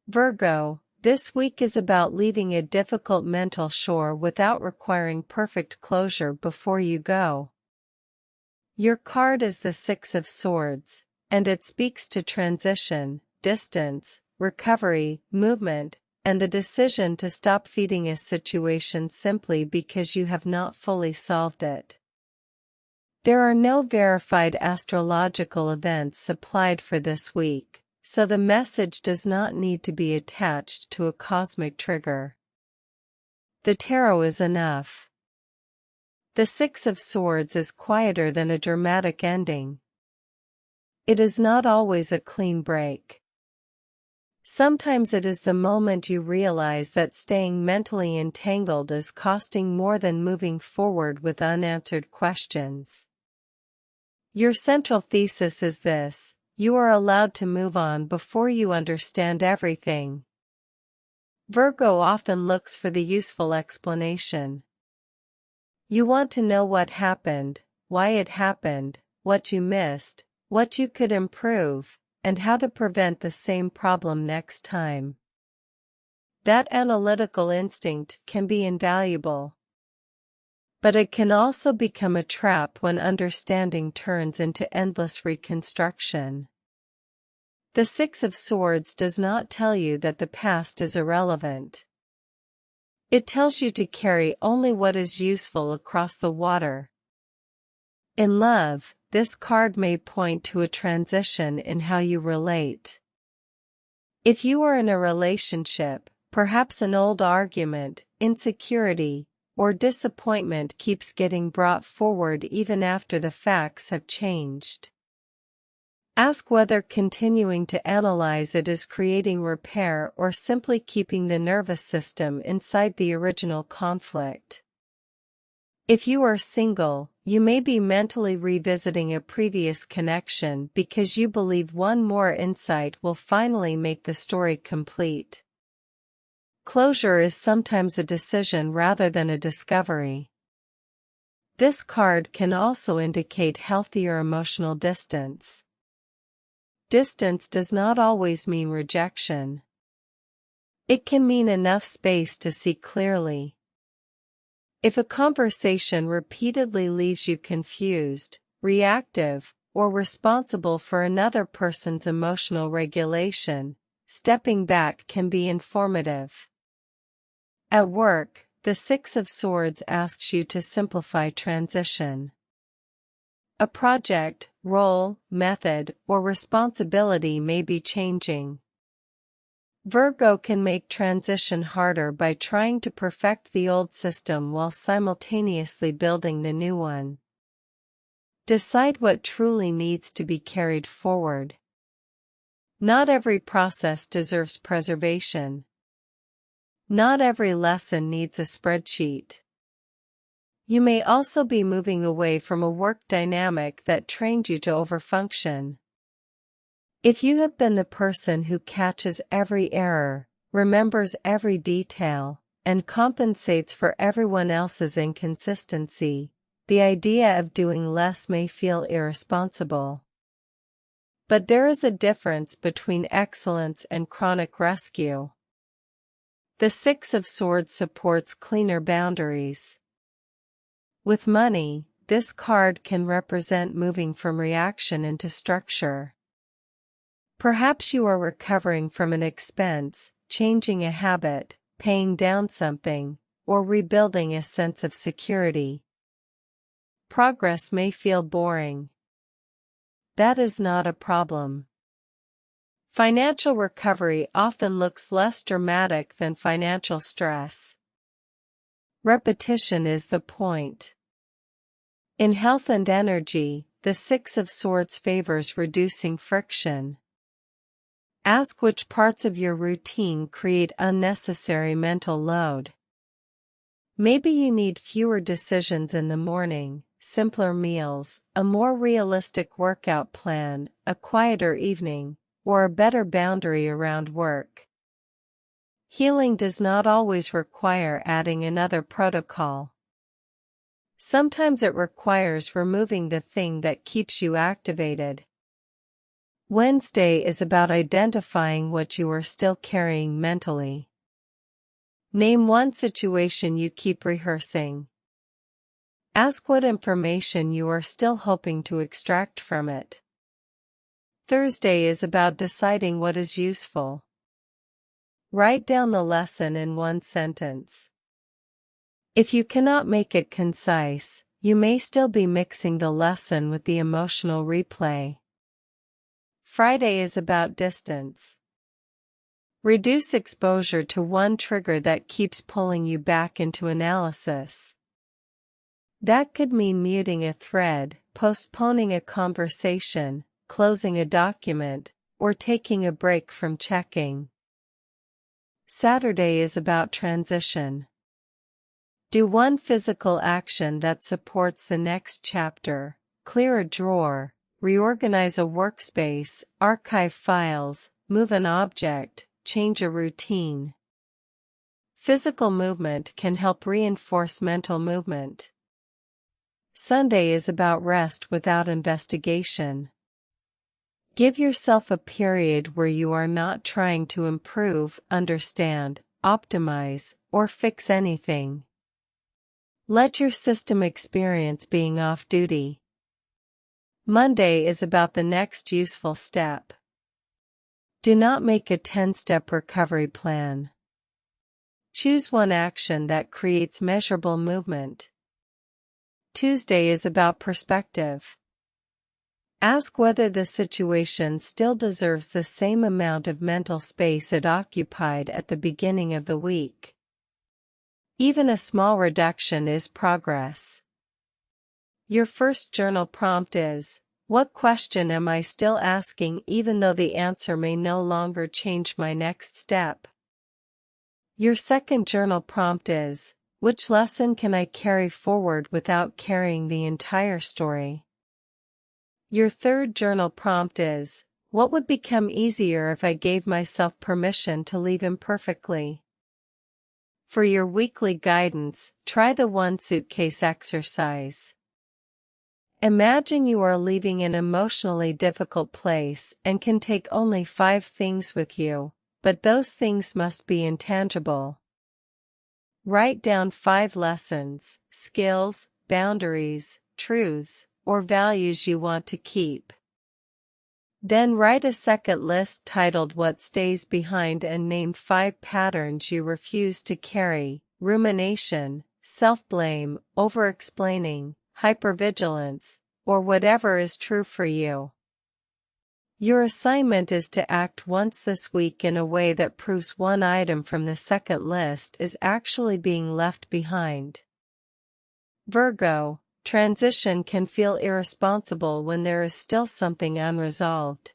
Virgo, this week is about leaving a difficult mental chore without requiring perfect closure before you go. Your card is the Six of Swords, and it speaks to transition, distance, recovery, movement, and the decision to stop feeding a situation simply because you have not fully solved it. There are no verified astrological events supplied for this week, so the message does not need to be attached to a cosmic trigger. The tarot is enough. The Six of Swords is quieter than a dramatic ending. It is not always a clean break. Sometimes it is the moment you realize that staying mentally entangled is costing more than moving forward with unanswered questions. Your central thesis is this: you are allowed to move on before you understand everything. Virgo often looks for the useful explanation. You want to know what happened, why it happened, what you missed, what you could improve, and how to prevent the same problem next time. That analytical instinct can be invaluable. But it can also become a trap when understanding turns into endless reconstruction. The Six of Swords does not tell you that the past is irrelevant. It tells you to carry only what is useful across the water. In love, this card may point to a transition in how you relate. If you are in a relationship, perhaps an old argument, insecurity, or disappointment keeps getting brought forward even after the facts have changed. Ask whether continuing to analyze it is creating repair or simply keeping the nervous system inside the original conflict. If you are single, you may be mentally revisiting a previous connection because you believe one more insight will finally make the story complete. Closure is sometimes a decision rather than a discovery. This card can also indicate healthier emotional distance. Distance does not always mean rejection. It can mean enough space to see clearly. If a conversation repeatedly leaves you confused, reactive, or responsible for another person's emotional regulation, stepping back can be informative. At work, the Six of Swords asks you to simplify transition. A project, role, method, or responsibility may be changing. Virgo can make transition harder by trying to perfect the old system while simultaneously building the new one. Decide what truly needs to be carried forward. Not every process deserves preservation. Not every lesson needs a spreadsheet. You may also be moving away from a work dynamic that trained you to overfunction. If you have been the person who catches every error, remembers every detail, and compensates for everyone else's inconsistency, the idea of doing less may feel irresponsible. But there is a difference between excellence and chronic rescue. The Six of Swords supports cleaner boundaries. With money, this card can represent moving from reaction into structure. Perhaps you are recovering from an expense, changing a habit, paying down something, or rebuilding a sense of security. Progress may feel boring. That is not a problem. Financial recovery often looks less dramatic than financial stress. Repetition is the point. In health and energy, the Six of Swords favors reducing friction. Ask which parts of your routine create unnecessary mental load. Maybe you need fewer decisions in the morning, simpler meals, a more realistic workout plan, a quieter evening, or a better boundary around work. Healing does not always require adding another protocol. Sometimes it requires removing the thing that keeps you activated. Wednesday is about identifying what you are still carrying mentally. Name one situation you keep rehearsing. Ask what information you are still hoping to extract from it. Thursday is about deciding what is useful. Write down the lesson in one sentence. If you cannot make it concise, you may still be mixing the lesson with the emotional replay. Friday is about distance. Reduce exposure to one trigger that keeps pulling you back into analysis. That could mean muting a thread, postponing a conversation, closing a document, or taking a break from checking. Saturday is about transition. Do one physical action that supports the next chapter. Clear a drawer, reorganize a workspace, archive files, move an object, change a routine. Physical movement can help reinforce mental movement. Sunday is about rest without investigation. Give yourself a period where you are not trying to improve, understand, optimize, or fix anything. Let your system experience being off duty. Monday is about the next useful step. Do not make a 10-step recovery plan. Choose one action that creates measurable movement. Tuesday is about perspective. Ask whether the situation still deserves the same amount of mental space it occupied at the beginning of the week. Even a small reduction is progress. Your first journal prompt is, what question am I still asking even though the answer may no longer change my next step? Your second journal prompt is, which lesson can I carry forward without carrying the entire story? Your third journal prompt is, what would become easier if I gave myself permission to leave imperfectly? For your weekly guidance, try the one suitcase exercise. Imagine you are leaving an emotionally difficult place and can take only 5 things with you, but those things must be intangible. Write down 5 lessons, skills, boundaries, truths, or values you want to keep. Then write a second list titled What Stays Behind and name 5 patterns you refuse to carry: rumination, self-blame, over-explaining, hypervigilance, or whatever is true for you. Your assignment is to act once this week in a way that proves one item from the second list is actually being left behind. Virgo, transition can feel irresponsible when there is still something unresolved.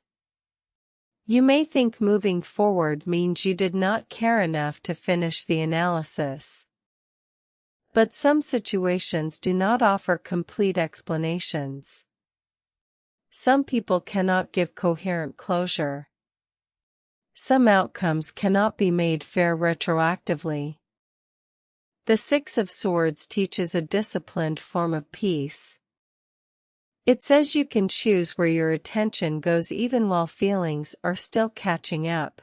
You may think moving forward means you did not care enough to finish the analysis. But some situations do not offer complete explanations. Some people cannot give coherent closure. Some outcomes cannot be made fair retroactively. The Six of Swords teaches a disciplined form of peace. It says you can choose where your attention goes even while feelings are still catching up.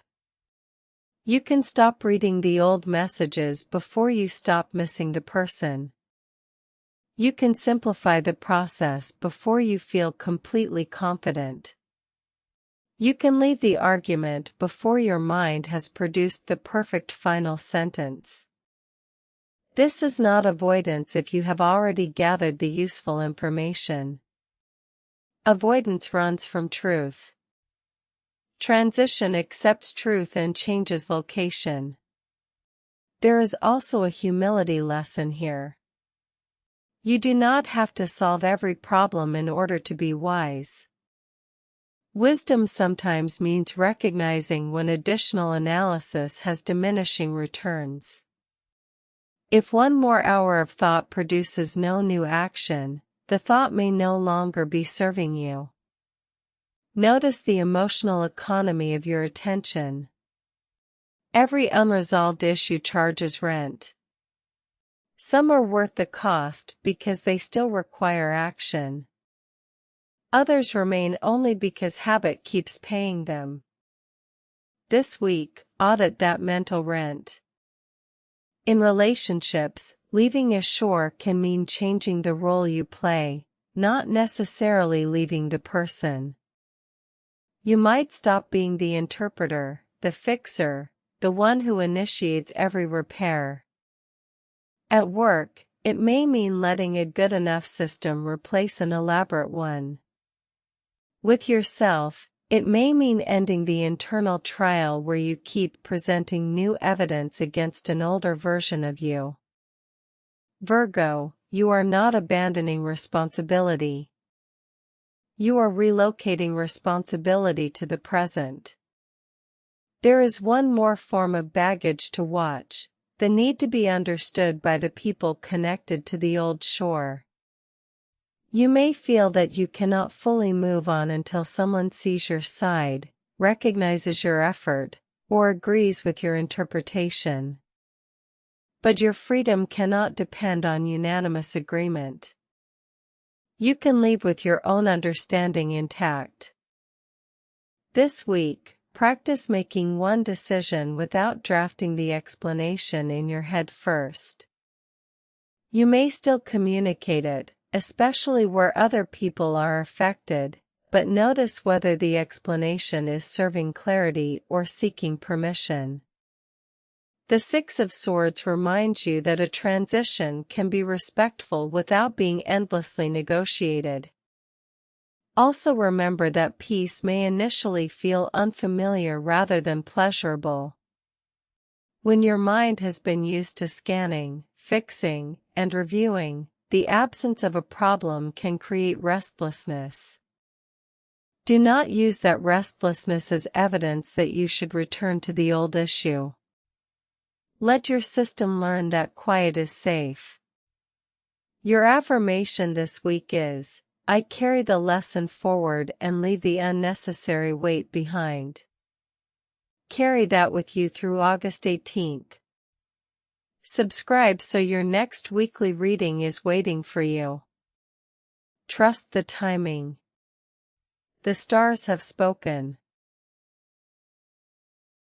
You can stop reading the old messages before you stop missing the person. You can simplify the process before you feel completely confident. You can leave the argument before your mind has produced the perfect final sentence. This is not avoidance if you have already gathered the useful information. Avoidance runs from truth. Transition accepts truth and changes location. There is also a humility lesson here. You do not have to solve every problem in order to be wise. Wisdom sometimes means recognizing when additional analysis has diminishing returns. If one more hour of thought produces no new action, the thought may no longer be serving you. Notice the emotional economy of your attention. Every unresolved issue charges rent. Some are worth the cost because they still require action. Others remain only because habit keeps paying them. This week, audit that mental rent. In relationships, leaving a shore can mean changing the role you play, not necessarily leaving the person. You might stop being the interpreter, the fixer, the one who initiates every repair. At work, it may mean letting a good enough system replace an elaborate one. With yourself, it may mean ending the internal trial where you keep presenting new evidence against an older version of you. Virgo, you are not abandoning responsibility. You are relocating responsibility to the present. There is one more form of baggage to watch, the need to be understood by the people connected to the old shore. You may feel that you cannot fully move on until someone sees your side, recognizes your effort, or agrees with your interpretation. But your freedom cannot depend on unanimous agreement. You can leave with your own understanding intact. This week, practice making one decision without drafting the explanation in your head first. You may still communicate it, especially where other people are affected, but notice whether the explanation is serving clarity or seeking permission. The Six of Swords reminds you that a transition can be respectful without being endlessly negotiated. Also remember that peace may initially feel unfamiliar rather than pleasurable. When your mind has been used to scanning, fixing, and reviewing, the absence of a problem can create restlessness. Do not use that restlessness as evidence that you should return to the old issue. Let your system learn that quiet is safe. Your affirmation this week is, I carry the lesson forward and leave the unnecessary weight behind. Carry that with you through August 18th. Subscribe so your next weekly reading is waiting for you. Trust the timing. The stars have spoken.